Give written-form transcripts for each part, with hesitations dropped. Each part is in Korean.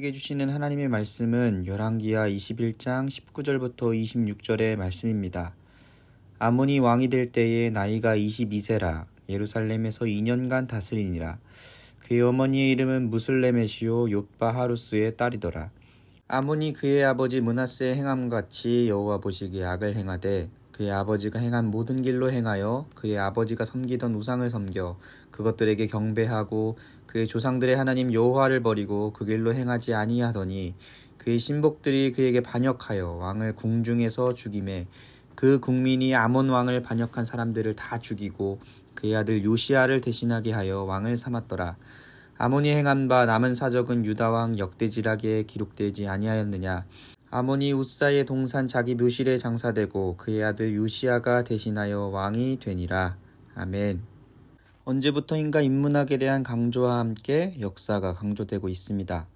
우리에게 주시는 하나님의 말씀은 열왕기하 21장 19절부터 26절의 말씀입니다. 아몬이 왕이 될 때에 나이가 22세라 예루살렘에서 2년간 다스리니라. 그의 어머니의 이름은 무슬레메시오 욥바 하루스의 딸이더라. 아몬이 그의 아버지 므낫세의 행함같이 여호와 보시기에 악을 행하되 그의 아버지가 행한 모든 길로 행하여 그의 아버지가 섬기던 우상을 섬겨 그것들에게 경배하고 그의 조상들의 하나님 여호와를 버리고 그 길로 행하지 아니하더니 그의 신복들이 그에게 반역하여 왕을 궁중에서 죽이매 그 국민이 아몬 왕을 반역한 사람들을 다 죽이고 그의 아들 요시야를 대신하게 하여 왕을 삼았더라. 아몬이 행한 바 남은 사적은 유다왕 역대지락에 기록되지 아니하였느냐. 아몬이 우사의 동산 자기 묘실에 장사되고 그의 아들 요시야가 대신하여 왕이 되니라. 아멘. 언제부터인가 인문학에 대한 강조와 함께 역사가 강조되고 있습니다.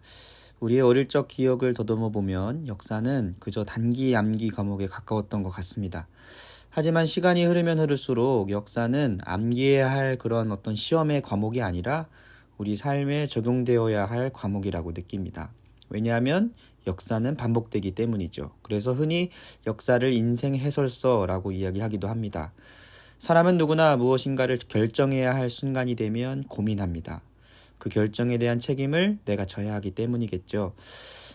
우리의 어릴 적 기억을 더듬어 보면 역사는 그저 단기 암기 과목에 가까웠던 것 같습니다. 하지만 시간이 흐르면 흐를수록 역사는 암기해야 할 그런 어떤 시험의 과목이 아니라 우리 삶에 적용되어야 할 과목이라고 느낍니다. 왜냐하면 역사는 반복되기 때문이죠. 그래서 흔히 역사를 인생 해설서라고 이야기하기도 합니다. 사람은 누구나 무엇인가를 결정해야 할 순간이 되면 고민합니다. 그 결정에 대한 책임을 내가 져야 하기 때문이겠죠.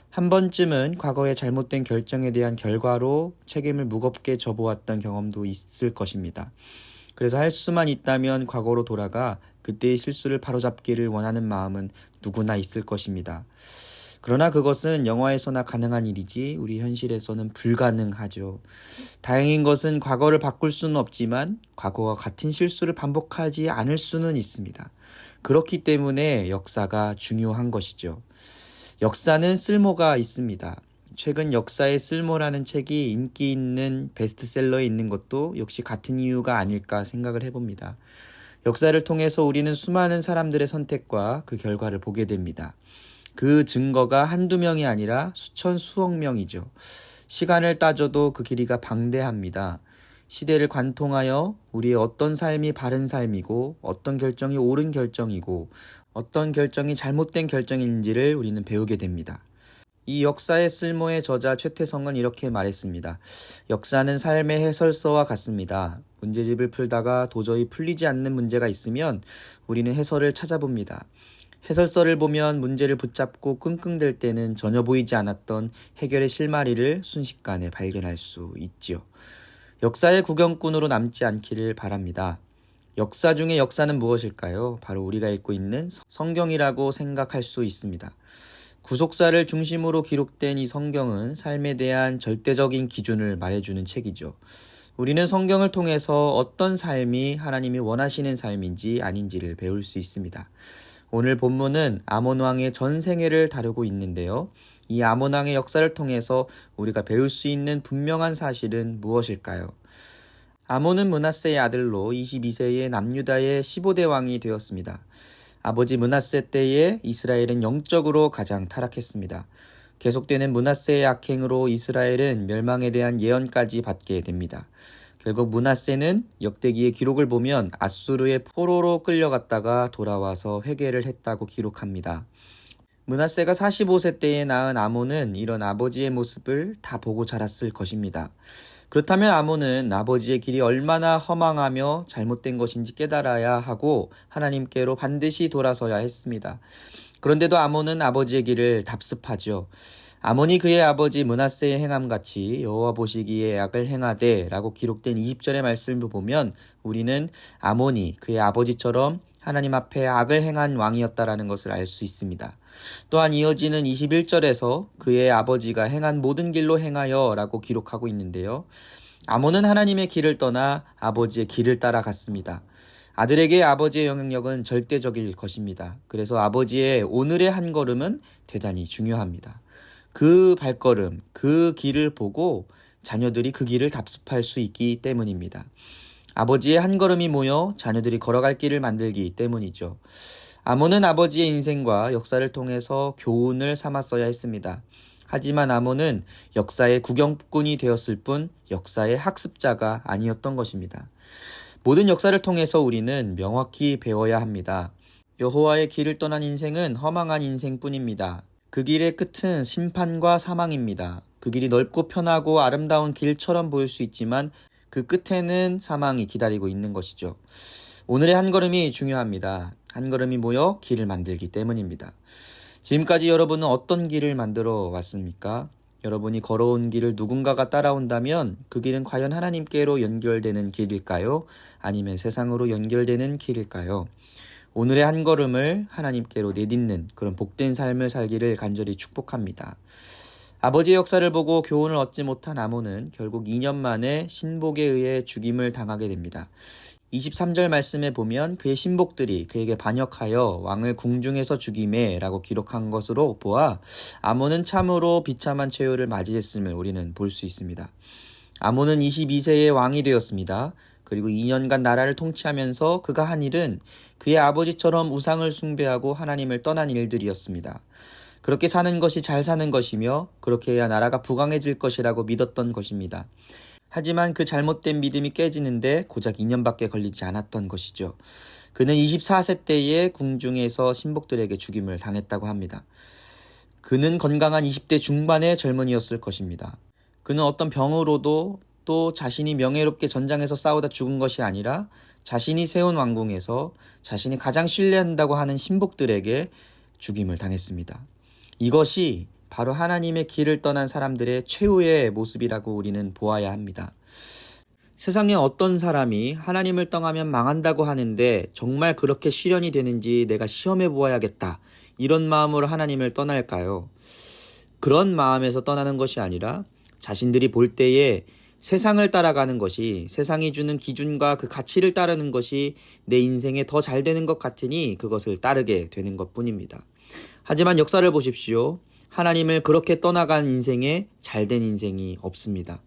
한 번쯤은 과거의 잘못된 결정에 대한 결과로 책임을 무겁게 져보았던 경험도 있을 것입니다. 그래서 할 수만 있다면 과거로 돌아가 그때의 실수를 바로잡기를 원하는 마음은 누구나 있을 것입니다. 그러나 그것은 영화에서나 가능한 일이지 우리 현실에서는 불가능하죠. 다행인 것은 과거를 바꿀 수는 없지만 과거와 같은 실수를 반복하지 않을 수는 있습니다. 그렇기 때문에 역사가 중요한 것이죠. 역사는 쓸모가 있습니다. 최근 역사의 쓸모라는 책이 인기 있는 베스트셀러에 있는 것도 역시 같은 이유가 아닐까 생각을 해봅니다. 역사를 통해서 우리는 수많은 사람들의 선택과 그 결과를 보게 됩니다. 그 증거가 한두 명이 아니라 수천 수억 명이죠. 시간을 따져도 그 길이가 방대합니다. 시대를 관통하여 우리의 어떤 삶이 바른 삶이고 어떤 결정이 옳은 결정이고 어떤 결정이 잘못된 결정인지를 우리는 배우게 됩니다. 이 역사의 쓸모의 저자 최태성은 이렇게 말했습니다. 역사는 삶의 해설서와 같습니다. 문제집을 풀다가 도저히 풀리지 않는 문제가 있으면 우리는 해설을 찾아봅니다. 해설서를 보면 문제를 붙잡고 끙끙댈 때는 전혀 보이지 않았던 해결의 실마리를 순식간에 발견할 수 있지요. 역사의 구경꾼으로 남지 않기를 바랍니다. 역사 중에 역사는 무엇일까요? 바로 우리가 읽고 있는 성경이라고 생각할 수 있습니다. 구속사를 중심으로 기록된 이 성경은 삶에 대한 절대적인 기준을 말해주는 책이죠. 우리는 성경을 통해서 어떤 삶이 하나님이 원하시는 삶인지 아닌지를 배울 수 있습니다. 오늘 본문은 아몬 왕의 전 생애를 다루고 있는데요. 이 아몬 왕의 역사를 통해서 우리가 배울 수 있는 분명한 사실은 무엇일까요? 아몬은 므낫세의 아들로 22세에 남유다의 15대 왕이 되었습니다. 아버지 므낫세 때에 이스라엘은 영적으로 가장 타락했습니다. 계속되는 므낫세의 악행으로 이스라엘은 멸망에 대한 예언까지 받게 됩니다. 결국 므낫세는 역대기의 기록을 보면 아수르의 포로로 끌려갔다가 돌아와서 회개를 했다고 기록합니다. 므낫세가 45세 때에 낳은 아몬은 이런 아버지의 모습을 다 보고 자랐을 것입니다. 그렇다면 아몬은 아버지의 길이 얼마나 허망하며 잘못된 것인지 깨달아야 하고 하나님께로 반드시 돌아서야 했습니다. 그런데도 아몬은 아버지의 길을 답습하죠. 아몬이 그의 아버지 므낫세의 행함같이 여호와 보시기에 악을 행하되 라고 기록된 20절의 말씀을 보면 우리는 아몬이 그의 아버지처럼 하나님 앞에 악을 행한 왕이었다라는 것을 알 수 있습니다. 또한 이어지는 21절에서 그의 아버지가 행한 모든 길로 행하여 라고 기록하고 있는데요. 아몬은 하나님의 길을 떠나 아버지의 길을 따라갔습니다. 아들에게 아버지의 영향력은 절대적일 것입니다. 그래서 아버지의 오늘의 한 걸음은 대단히 중요합니다. 그 발걸음, 그 길을 보고 자녀들이 그 길을 답습할 수 있기 때문입니다. 아버지의 한 걸음이 모여 자녀들이 걸어갈 길을 만들기 때문이죠. 아몬은 아버지의 인생과 역사를 통해서 교훈을 삼았어야 했습니다. 하지만 아몬은 역사의 구경꾼이 되었을 뿐 역사의 학습자가 아니었던 것입니다. 모든 역사를 통해서 우리는 명확히 배워야 합니다. 여호와의 길을 떠난 인생은 허망한 인생뿐입니다. 그 길의 끝은 심판과 사망입니다. 그 길이 넓고 편하고 아름다운 길처럼 보일 수 있지만 그 끝에는 사망이 기다리고 있는 것이죠. 오늘의 한 걸음이 중요합니다. 한 걸음이 모여 길을 만들기 때문입니다. 지금까지 여러분은 어떤 길을 만들어 왔습니까? 여러분이 걸어온 길을 누군가가 따라온다면 그 길은 과연 하나님께로 연결되는 길일까요? 아니면 세상으로 연결되는 길일까요? 오늘의 한 걸음을 하나님께로 내딛는 그런 복된 삶을 살기를 간절히 축복합니다. 아버지의 역사를 보고 교훈을 얻지 못한 아몬은 결국 2년 만에 신복에 의해 죽임을 당하게 됩니다. 23절 말씀에 보면 그의 신복들이 그에게 반역하여 왕을 궁중에서 죽이매 라고 기록한 것으로 보아 아몬은 참으로 비참한 최후를 맞이했음을 우리는 볼 수 있습니다. 아몬은 22세에 왕이 되었습니다. 그리고 2년간 나라를 통치하면서 그가 한 일은 그의 아버지처럼 우상을 숭배하고 하나님을 떠난 일들이었습니다. 그렇게 사는 것이 잘 사는 것이며 그렇게 해야 나라가 부강해질 것이라고 믿었던 것입니다. 하지만 그 잘못된 믿음이 깨지는데 고작 2년밖에 걸리지 않았던 것이죠. 그는 24세 때에 궁중에서 신복들에게 죽임을 당했다고 합니다. 그는 건강한 20대 중반의 젊은이였을 것입니다. 그는 어떤 병으로도 또 자신이 명예롭게 전장에서 싸우다 죽은 것이 아니라 자신이 세운 왕궁에서 자신이 가장 신뢰한다고 하는 신복들에게 죽임을 당했습니다. 이것이 바로 하나님의 길을 떠난 사람들의 최후의 모습이라고 우리는 보아야 합니다. 세상에 어떤 사람이 하나님을 떠나면 망한다고 하는데 정말 그렇게 실현이 되는지 내가 시험해 보아야겠다. 이런 마음으로 하나님을 떠날까요? 그런 마음에서 떠나는 것이 아니라 자신들이 볼 때에 세상을 따라가는 것이 세상이 주는 기준과 그 가치를 따르는 것이 내 인생에 더 잘 되는 것 같으니 그것을 따르게 되는 것뿐입니다. 하지만 역사를 보십시오. 하나님을 그렇게 떠나간 인생에 잘된 인생이 없습니다.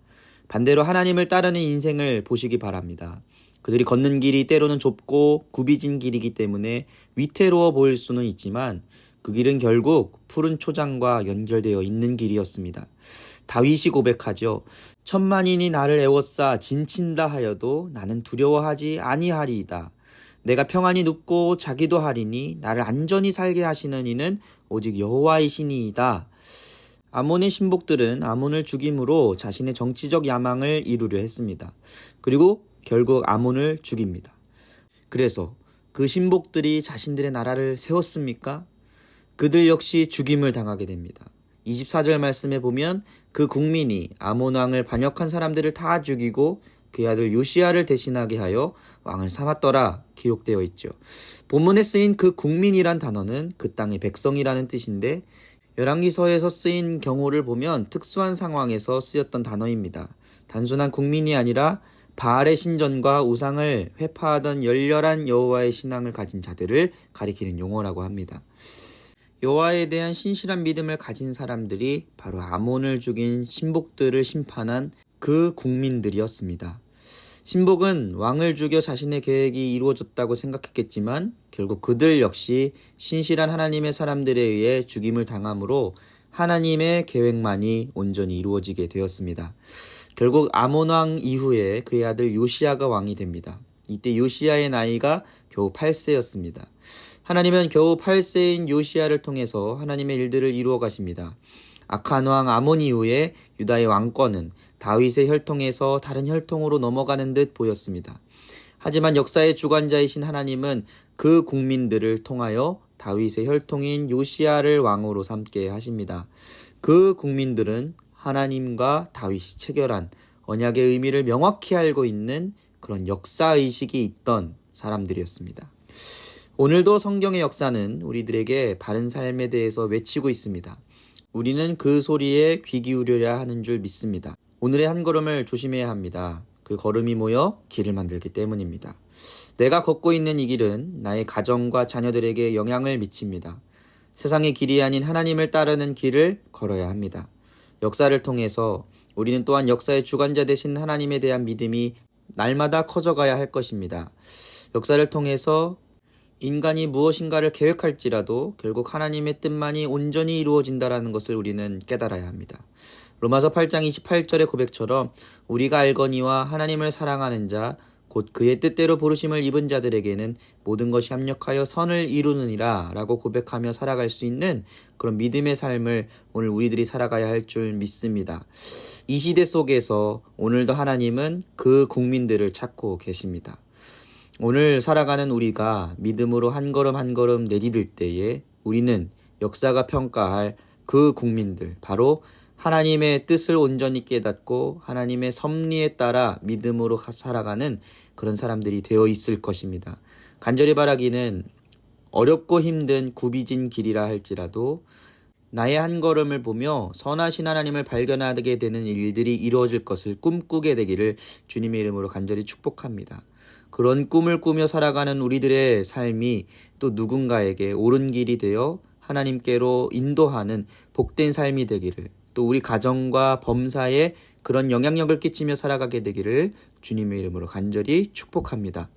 반대로 하나님을 따르는 인생을 보시기 바랍니다. 그들이 걷는 길이 때로는 좁고 굽이진 길이기 때문에 위태로워 보일 수는 있지만 그 길은 결국 푸른 초장과 연결되어 있는 길이었습니다. 다윗이 고백하죠. 천만인이 나를 애워싸 진친다 하여도 나는 두려워하지 아니하리이다. 내가 평안히 눕고 자기도 하리니 나를 안전히 살게 하시는 이는 오직 여호와이시니이다. 아몬의 신복들은 아몬을 죽임으로 자신의 정치적 야망을 이루려 했습니다. 그리고 결국 아몬을 죽입니다. 그래서 그 신복들이 자신들의 나라를 세웠습니까? 그들 역시 죽임을 당하게 됩니다. 24절 말씀에 보면 그 국민이 아몬 왕을 반역한 사람들을 다 죽이고 그의 아들 요시야를 대신하게 하여 왕을 삼았더라 기록되어 있죠. 본문에 쓰인 그 국민이란 단어는 그 땅의 백성이라는 뜻인데 열왕기서에서 쓰인 경우를 보면 특수한 상황에서 쓰였던 단어입니다. 단순한 국민이 아니라 바알의 신전과 우상을 회파하던 열렬한 여호와의 신앙을 가진 자들을 가리키는 용어라고 합니다. 여호와에 대한 신실한 믿음을 가진 사람들이 바로 아몬을 죽인 신복들을 심판한 그 국민들이었습니다. 신복은 왕을 죽여 자신의 계획이 이루어졌다고 생각했겠지만 결국 그들 역시 신실한 하나님의 사람들에 의해 죽임을 당함으로 하나님의 계획만이 온전히 이루어지게 되었습니다. 결국 아몬 왕 이후에 그의 아들 요시야가 왕이 됩니다. 이때 요시야의 나이가 겨우 8세였습니다. 하나님은 겨우 8세인 요시야를 통해서 하나님의 일들을 이루어 가십니다. 악한 왕 아몬 이후에 유다의 왕권은 다윗의 혈통에서 다른 혈통으로 넘어가는 듯 보였습니다. 하지만 역사의 주관자이신 하나님은 그 국민들을 통하여 다윗의 혈통인 요시야를 왕으로 삼게 하십니다. 그 국민들은 하나님과 다윗이 체결한 언약의 의미를 명확히 알고 있는 그런 역사의식이 있던 사람들이었습니다. 오늘도 성경의 역사는 우리들에게 바른 삶에 대해서 외치고 있습니다. 우리는 그 소리에 귀 기울여야 하는 줄 믿습니다. 오늘의 한 걸음을 조심해야 합니다. 그 걸음이 모여 길을 만들기 때문입니다. 내가 걷고 있는 이 길은 나의 가정과 자녀들에게 영향을 미칩니다. 세상의 길이 아닌 하나님을 따르는 길을 걸어야 합니다. 역사를 통해서 우리는 또한 역사의 주관자 되신 하나님에 대한 믿음이 날마다 커져가야 할 것입니다. 역사를 통해서 인간이 무엇인가를 계획할지라도 결국 하나님의 뜻만이 온전히 이루어진다는 것을 우리는 깨달아야 합니다. 로마서 8장 28절의 고백처럼 우리가 알거니와 하나님을 사랑하는 자 곧 그의 뜻대로 부르심을 입은 자들에게는 모든 것이 합력하여 선을 이루느니라 라고 고백하며 살아갈 수 있는 그런 믿음의 삶을 오늘 우리들이 살아가야 할 줄 믿습니다. 이 시대 속에서 오늘도 하나님은 그 국민들을 찾고 계십니다. 오늘 살아가는 우리가 믿음으로 한 걸음 한 걸음 내디딜 때에 우리는 역사가 평가할 그 국민들, 바로 하나님의 뜻을 온전히 깨닫고 하나님의 섭리에 따라 믿음으로 살아가는 그런 사람들이 되어 있을 것입니다. 간절히 바라기는 어렵고 힘든 굽이진 길이라 할지라도 나의 한 걸음을 보며 선하신 하나님을 발견하게 되는 일들이 이루어질 것을 꿈꾸게 되기를 주님의 이름으로 간절히 축복합니다. 그런 꿈을 꾸며 살아가는 우리들의 삶이 또 누군가에게 옳은 길이 되어 하나님께로 인도하는 복된 삶이 되기를, 또 우리 가정과 범사에 그런 영향력을 끼치며 살아가게 되기를 주님의 이름으로 간절히 축복합니다.